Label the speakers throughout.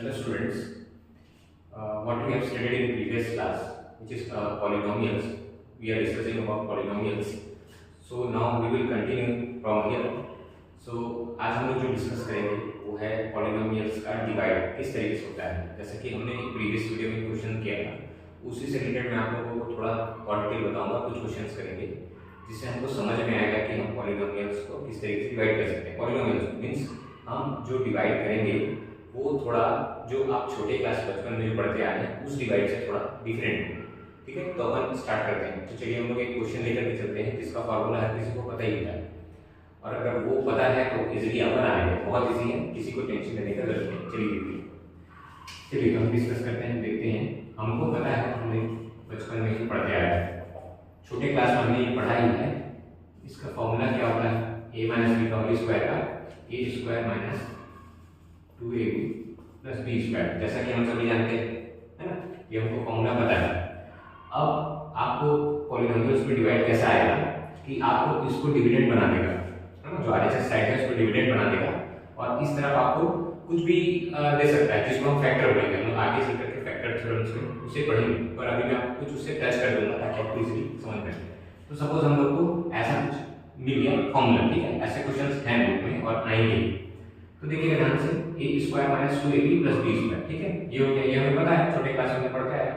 Speaker 1: Hello students, what we have studied in previous class, which is polynomials, we are discussing about polynomials. So now we will continue from here. So आज हम लोग जो discuss करेंगे वो है polynomials का divide किस तरीके से होता है। जैसे कि हमने प्रीवियस वीडियो में क्वेश्चन किया था, उसी से रिलेटेड मैं आप लोगों को थोड़ा और डिटेल बताऊंगा, कुछ क्वेश्चंस करेंगे जिससे हमको समझ में आएगा कि हम पॉलिनोमियल्स को किस तरीके से डिवाइड कर सकते हैं। पॉलिनोमियल्स मीन्स हम जो डिवाइड करेंगे वो थोड़ा जो आप छोटे क्लास बचपन में जो पढ़ते आ रहे हैं उस डिवाइड से थोड़ा डिफरेंट है। ठीक है, तो अपन स्टार्ट करते हैं। तो चलिए हम लोग एक क्वेश्चन लेकर के चलते हैं जिसका फार्मूला हर किसी को पता ही होता है, और अगर वो पता है तो इजीली अपन आ जाएगा, बहुत इजी है, किसी को टेंशन लेने का जरूरत नहीं। चलिए देखते हैं, चलिए हम डिस्कस करते हैं, देखते हैं। हमको पता है, हमने बचपन में ही पढ़ते आए हैं, छोटे क्लास में हमने ये पढ़ा ही है। इसका फॉर्मूला क्या होता है, a माइनस बी का होल स्क्वायर का a square minus 2ab plus B square, जैसा कि हम सभी जानते हैं, है ना, ये हमको फॉर्मूला पता है। अब आपको पॉलिनोमियल्स में डिवाइड कैसा आएगा कि आपको इसको डिविडेंड बना देगा, है ना, जो आरएचएस साइड है उसको डिविडेंड बना देगा, और इस तरफ आपको कुछ भी दे सकता है जिसको हम फैक्टर बोलेंगे। हम लोग आगे चल करके फैक्टर थ्योरम्स में उसे पढ़ेंगे, पर अभी मैं आपको कुछ उससे टच कर दूंगा ताकि आपको इजीली समझ में आए। तो सपोज हम लोग को ऐसा कुछ मिल गया फॉर्मूला, ठीक है, ऐसे क्वेश्चंस हैं बुक में और आएंगे। तो देखिए ध्यान से, a square minus 2ab plus b square, ठीक है, ये हो गया, ये हमें पता है, छोटे क्लास में पढ़ते हैं।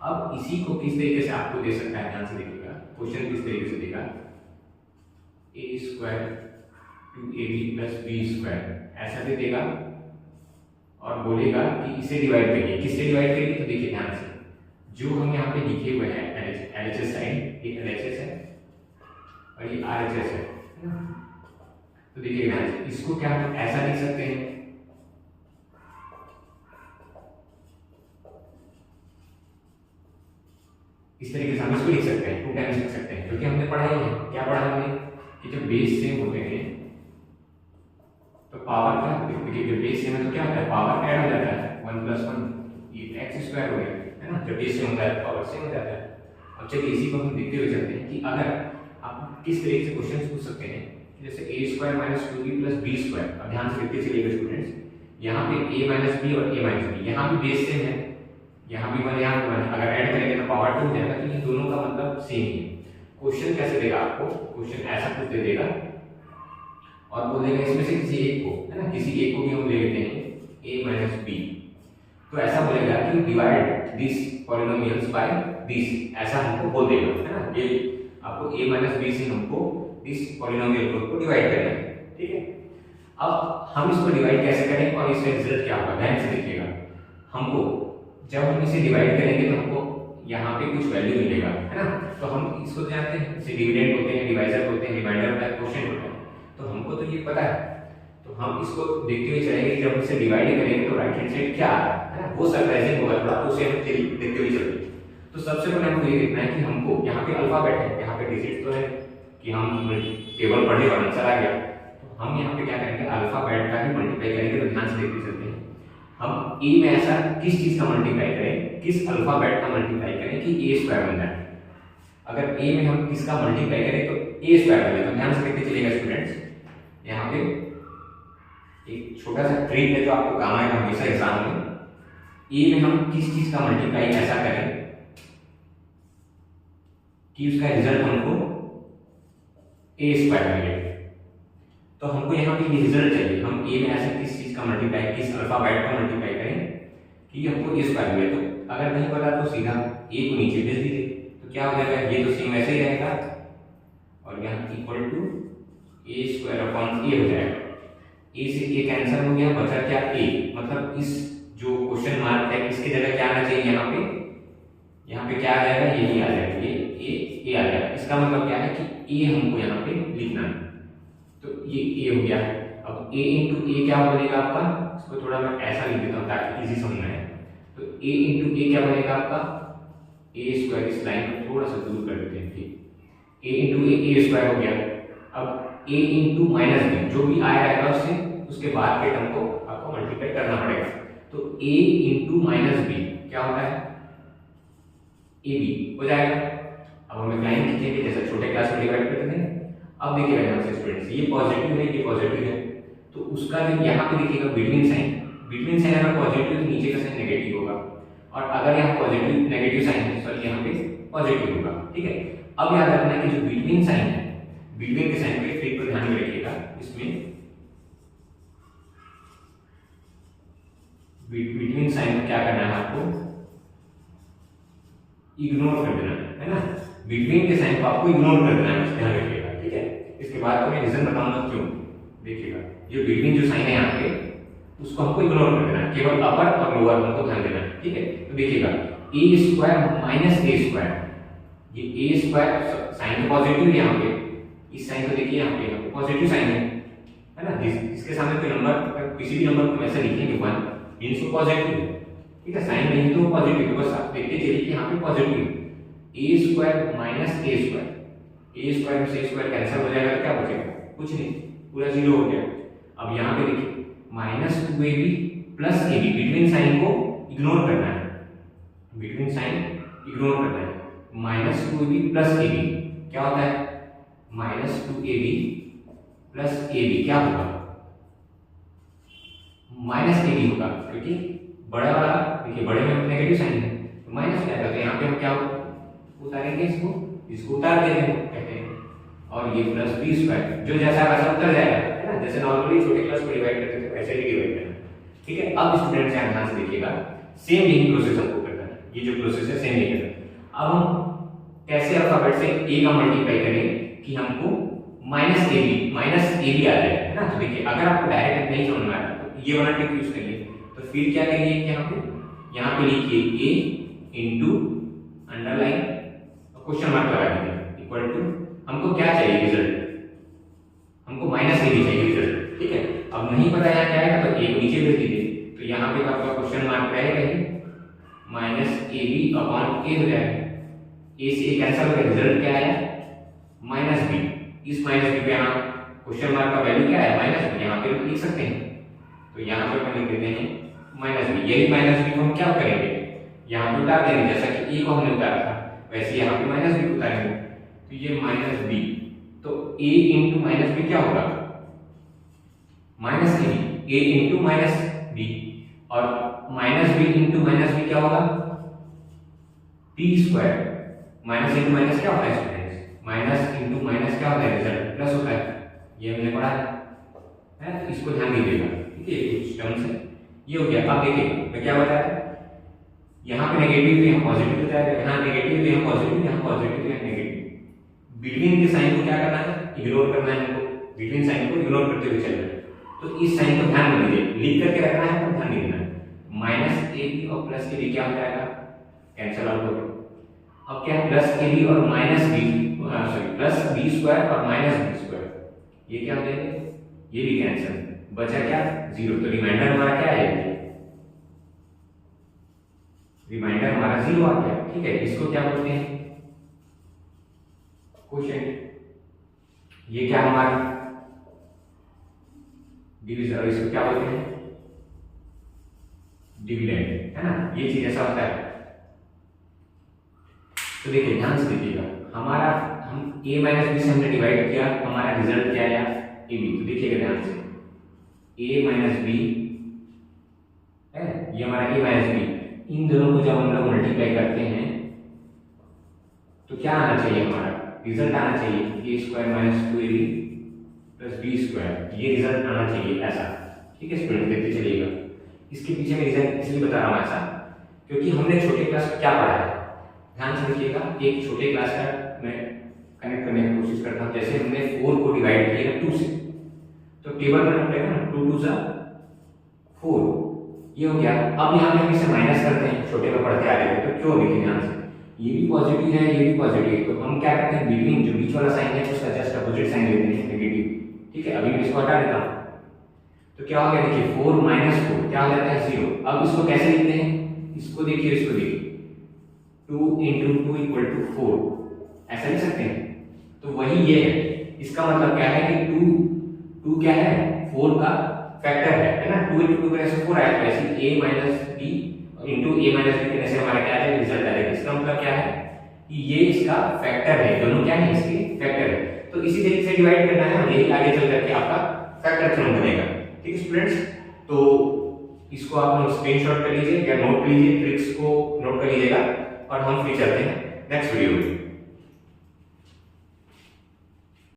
Speaker 1: अब इसी को किस तरीके से आपको दे सकता है, ध्यान से देखिएगा क्वेश्चन किस तरीके से देगा, a square 2ab plus b square ऐसा दे देगा और बोलेगा कि इसे डिवाइड करिए। किससे डिवाइड करिए, तो देखिए ध्यान से, जो हम यहाँ पे लिखे हुए हैं LHS साइन, ये LHS है और ये RHS है ना। तो देखिए ध्यान से, इसको क्या हम ऐसा लिख सकते हैं, इस तरीके से हम इसको लिख सकते हैं, 2 टाइम्स लिख सकते हैं, क्योंकि हमने पढ़ा ही है, क्या पढ़ा हमने कि जब बेस सेम होते हैं तो पावर क्या, देखिए जब बेस सेम है तो क्या होता है, पावर ऐड हो जाता है, 1 + 1 ये x स्क्वायर हो गया, है ना, जब बेस सेम होता है पावर सेम हो जाता है। अब चलिए इसी को हम देखते हुए चलते हैं कि अगर आप किस तरीके से क्वेश्चन पूछ सकते हैं, जैसे a square minus 2b plus b square. अब ध्यान से देखते चलिएगा स्टूडेंट्स, यहाँ पे a माइनस b और a माइनस b, यहाँ भी बेस सेम है, यहाँ भी 1 यहाँ भी 1, अगर ऐड करेंगे तो पावर 2 हो जाएगा, तो ये दोनों का मतलब सेम ही है। क्वेश्चन कैसे देगा आपको, क्वेश्चन ऐसा कुछ दे देगा और बोलेगा इसमें से किसी एक को, है ना, किसी एक को भी हम ले लेते हैं a माइनस b, तो ऐसा बोलेगा कि divide this polynomials by this, ऐसा हमको बोल देगा, है ना, ये आपको a माइनस b से हमको इस पॉलिनोमियल ग्रुप को डिवाइड करना है। ठीक है, अब हम इसको डिवाइड कैसे करें और इसका रिजल्ट क्या होगा, ध्यान से देखिएगा। हमको जब हम इसे डिवाइड करेंगे तो हमको यहाँ पे कुछ वैल्यू मिलेगा, है ना, तो हम इसको जानते हैं, इसे डिविडेंड होते हैं, डिवाइजर होते हैं, रिमाइंडर होता है, क्वोशिएंट होता है, तो हमको तो ये पता है। तो हम इसको देखते हुए चलेंगे कि जब इसे डिवाइड करेंगे तो राइट हैंड साइड क्या आ रहा है ना, वो सरप्राइजिंग होगा थोड़ा, तो उसे हम देखते हुए चलेंगे। तो सबसे पहले हमको ये देखना है कि हमको यहाँ पे अल्फाबेट है, यहाँ पे डिजिट तो है कि हम टेबल पढ़ने पर आंसर आ गया, तो हम यहाँ पे क्या करेंगे, अल्फाबेट का ही मल्टीप्लाई करेंगे। तो ध्यान से देखते चलते हैं, हम a में ऐसा किस चीज का मल्टीप्लाई करें, किस अल्फाबेट का मल्टीप्लाई करें कि a स्क्वायर बन जाए। अगर a में हम किसका मल्टीप्लाई करें तो a स्क्वायर बन जाए। तो ध्यान से देखते चलिएगा स्टूडेंट्स, यहाँ पे एक छोटा सा ट्रिक है जो आपको काम आएगा हमेशा एग्जाम में। a में हम किस चीज का मल्टीप्लाई ऐसा करें कि उसका रिजल्ट हमको a स्क्वायर मिले। तो हमको यहाँ पे ये रिजल्ट चाहिए, हम a में ऐसे किस चीज का मल्टीप्लाई, किस अल्फाबेट का मल्टीप्लाई करें कि हमको a स्क्वायर मिले। तो अगर नहीं पता तो सीधा a को नीचे भेज दीजिए, तो क्या हो जाएगा, ये तो सेम ऐसे ही रहेगा और यहाँ equal to a square upon a हो जाएगा। a से a कैंसिल हो गया, बचा क्या a, मतलब इस जो क्वेश्चन मार्क है इसकी जगह क्या आना चाहिए, यहाँ पे क्या आ जाएगा, यही आ जाएगा, ये a आ जाएगा। इसका मतलब क्या है कि a हमको यहाँ पे लिखना है, तो ये a हो गया। अब a इंटू a क्या बनेगा आपका, इसको थोड़ा मैं ऐसा लिख देता हूँ ताकि इजी समझ में आए। तो a इंटू a क्या बनेगा आपका, a स्क्वायर, इस लाइन को थोड़ा सा दूर कर देते हैं, ठीक, a इंटू a स्क्वायर हो गया। अब a इंटू माइनस b, जो भी आया रहेगा उससे उसके बाद के टर्म को आपको मल्टीप्लाई करना पड़ेगा। तो a इंटू माइनस b क्या होता है, ab हो जाएगा। अब हम एक लाइन खींचेंगे जैसे छोटे क्लास में डिवाइड करते थे। अब देखिएगा ध्यान से स्टूडेंट्स, ये पॉजिटिव है, ये पॉजिटिव है, तो उसका जो यहाँ पे देखिएगा बिटवीन साइन, बिटवीन साइन अगर पॉजिटिव तो नीचे का साइन नेगेटिव होगा, और अगर यहाँ पॉजिटिव नेगेटिव साइन है सॉरी यहाँ पे पॉजिटिव होगा। ठीक है, अब याद रखना है कि जो बिटवीन साइन है, बिटवीन के साइन पे ट्रिक पर ध्यान में रखिएगा। इसमें बिटवीन साइन को क्या करना है आपको, इग्नोर कर देना है ना। बिटवीन के साइन को आपको इग्नोर कर देना है, ध्यान रखिएगा। ठीक है, इसके बाद तो मैं रीजन बताऊंगा क्यों। देखिएगा ये बिटवीन जो साइन है यहाँ पे उसको हमको इग्नोर कर देना है, केवल अपर और लोअर हमको ध्यान देना है। ठीक है, तो देखिएगा ए स्क्वायर माइनस ए स्क्वायर, ये ए स्क्वायर साइन पॉजिटिव है यहाँ पे, इस साइन को देखिए यहाँ पे पॉजिटिव साइन है ना। इसके सामने कोई नंबर, किसी भी नंबर को ऐसे लिखेंगे 1 मींस वो पॉजिटिव है। ठीक है, साइन नहीं तो पॉजिटिव है, बस आप देखते चलिए कि यहाँ पे पॉजिटिव है। ए स्क्वायर माइनस ए स्क्वायर, ए स्क्वायर में से स्क्वायर कैंसिल हो जाएगा तो क्या बचेगा, कुछ नहीं, पूरा जीरो हो गया। अब यहाँ पे देखिए minus 2ab plus ab, between sign को इग्नोर करना है, बिटवीन साइन इग्नोर करना है। माइनस 2ab प्लस ab क्या होता है, माइनस 2ab प्लस ab क्या होगा, माइनस ab होगा, क्योंकि बड़ा वाला देखिए बड़े में नेगेटिव साइन है तो माइनस क्या है, तो यहाँ पे हम क्या उतारेंगे, इसको उतार देंगे कहते हैं, और ये प्लस b स्क्वायर जो जैसा वैसा उतर जाएगा है ना, जैसे नॉर्मली छोटे क्लास को डिवाइड करते थे वैसे ही डिवाइड करना। ठीक है, अब स्टूडेंट ध्यान से देखिएगा, सेम यही प्रोसेस हमको करना है, ये जो प्रोसेस है सेम यही करना है। अब हम कैसे अल्फाबेट से a का मल्टीप्लाई करें कि हमको माइनस ab आ जाए है ना। तो देखिए अगर आपको डायरेक्ट नहीं समझ में आया तो ये वाला ट्रिक यूज करिए, तो फिर क्या करिए कि यहाँ पे लिखिए a into underline question mark लगा दीजिए इक्वल टू, हमको क्या चाहिए रिजल्ट, हमको माइनस ab चाहिए रिजल्ट। ठीक है, अब नहीं पता यहाँ क्या आएगा तो a को नीचे भेज दीजिए, तो यहाँ पे आपका क्वेश्चन मार्क रहेगा ही, माइनस ab अपॉन a हो जाएगा, a से a कैंसिल हो गया, रिजल्ट क्या आया माइनस b। इस माइनस b पे यहाँ क्वेश्चन मार्क का वैल्यू क्या है माइनस b, यहाँ पे लिख सकते हैं, तो यहाँ पे हम लिख देते हैं माइनस b। यही माइनस b को हम क्या करेंगे, यहाँ पे उतार देंगे, जैसा कि a को हमने उतारा था वैसे यहाँ पे माइनस b उतारेंगे, तो ये माइनस b, तो a इंटू माइनस b क्या होगा, minus a into minus b, और minus b into minus b क्या होगा b square, minus into minus क्या होता है स्टूडेंट्स, माइनस इंटू माइनस क्या होता है रिजल्ट प्लस होता है, ये हमने पढ़ा है, तो इसको ध्यान दीजिएगा। ठीक है, कुछ टर्म्स है ये हो गया। अब देखिए मैं क्या बताया था, यहाँ पे नेगेटिव तो यहाँ पॉजिटिव हो जाएगा, यहाँ नेगेटिव तो यहाँ पॉजिटिव, यहाँ पॉजिटिव तो यहाँ नेगेटिव। बिटवीन के साइन को क्या करना है, इग्नोर करना है हमको, बिटवीन साइन को इग्नोर करते हुए चलना है। तो इस साइन को ध्यान में लीजिए, लिख करके रखना है तो ध्यान देना है, माइनस ab और प्लस ab क्या हो जाएगा, कैंसिल आउट हो गया। अब क्या है प्लस ab और minus b, sorry plus b square और माइनस b स्क्वायर, ये क्या हो जाएगा, ये भी कैंसिल, बचा क्या जीरो, तो रिमाइंडर हमारा क्या है, रिमाइंडर हमारा जीरो आ गया। ठीक है, इसको क्या बोलते हैं क्वोशिएंट, ये क्या हमारा डिवीजन, इसको क्या बोलते हैं डिविडेंड, है ना, ये चीज ऐसा होता है। तो देखिए ध्यान से देखिएगा, हमारा हम a माइनस बी से हमने डिवाइड किया, हमारा रिजल्ट क्या आया ए बी। तो देखिएगा ध्यान से a माइनस बी है, ये हमारा a माइनस बी, इन दोनों को जब हम लोग मल्टीप्लाई करते हैं तो क्या आना चाहिए, हमारा रिजल्ट आना चाहिए a square minus 2ab plus b square, ये रिजल्ट आना चाहिए ऐसा। ठीक है स्टूडेंट, देखते चलिएगा, इसके पीछे मैं रीजन इसलिए बता रहा हूँ ऐसा क्योंकि हमने छोटे क्लास में क्या पढ़ा है, ध्यान से देखिएगा। एक छोटे क्लास का मैं कनेक्ट करने की कोशिश करता हूँ, जैसे हमने 4 को डिवाइड किया 2 से, तो टेबल में रख लेगा ना, 2 2 जा 4, ये हो गया। अब यहाँ पे हम इसे माइनस करते हैं, छोटे में पढ़ते आ रहे हैं, तो क्यों देखिए ध्यान से, ये भी पॉजिटिव है ये भी पॉजिटिव है, तो हम क्या करते हैं बिटवीन जो बीच वाला साइन है उसका जस्ट अपोजिट साइन दे देते हैं नेगेटिव। ठीक है, अभी मैं इसको हटा देता हूँ, तो क्या हो गया देखिए 4 माइनस 4 क्या हो जाता है 0। अब इसको कैसे लिखते हैं, इसको देखिए, इसको देखिए 2 इंटू 2 इक्वल टू 4, ऐसा लिख सकते हैं। तो वही ये है, इसका मतलब क्या है कि 2 क्या है 4 का फैक्टर है ना, 2 इंटू 2 करने से 4 आया, तो ऐसे a minus b into a minus b करने से हमारा क्या आएगा रिजल्ट आएगा। इसका मतलब क्या है कि ये इसका फैक्टर है, दोनों क्या है इसके फैक्टर है, तो इसी तरीके से डिवाइड करना है, यही आगे चल करके आपका फैक्टर थ्योरम बनेगा। ठीक है स्टूडेंट्स, तो इसको आप स्क्रीनशॉट कर लीजिए या नोट कर लीजिए, ट्रिक्स को नोट कर लीजिएगा और हम फिर चलते हैं नेक्स्ट वीडियो में।